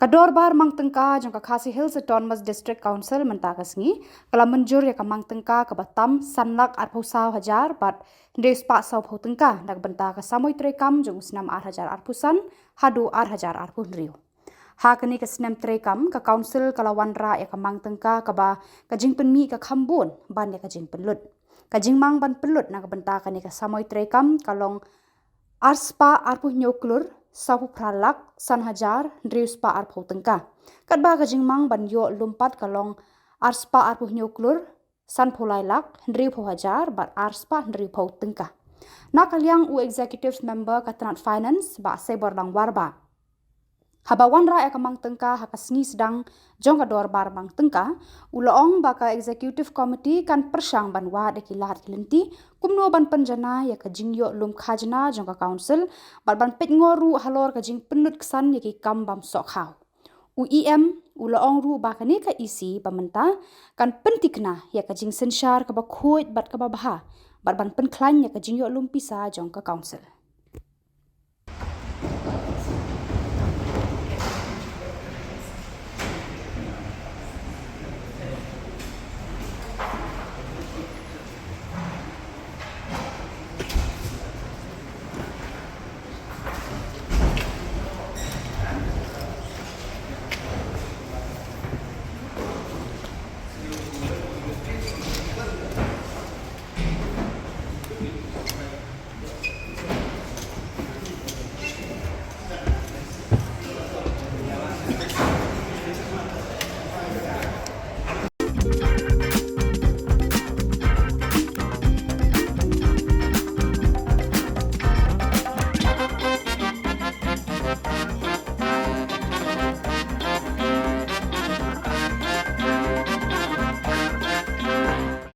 Dorbar Mangtyngka jong khasi hills autonomous district council mentakasngi kala Mynjur ya Mangtyngka ke Batam sanlak arpusau hajar bat des pak sau Mangtyngka dak benta ke samoi trekam jong Snem hajar arpusan hadu hajar arpun riu. Hakani ke Snem trekam ke council kala wanra ya Mangtyngka ke ba ke jing penmi ke Khambon ban ya ke jing pelut. Ke jing mang ban pelut nak benta kani ke samoi trekam kalong arspa arpuh nyoklur sapu pralak san hajar drius pa arpuh tengka. Kat ba ka jingmang ban yo lumpat kalong arspa arpuh nyoklur san pulailak driu po hajar bat arspa driu po tengka. Nak kaliang u executive member katranat finance ba sebor lang warba. Habawan ra ka Mangtyngka hakasni sedang jong ka Dorbar Mangtyngka uloong ba ka executive committee kan persang ban wa de kilat kilenti kumno ban penjana ya ka jingyo lum khajna jong ka council bat ban pet ngoru halor ka jing penut kesan ya ki kam bam sok hau. UEM uloong ru ba ka ne ka isi pamenta kan pentikna ya ka jing sensyar ka ba khoi bat ka ba baha bat ban penklan ya ka jingyo lum pisa jong ka council.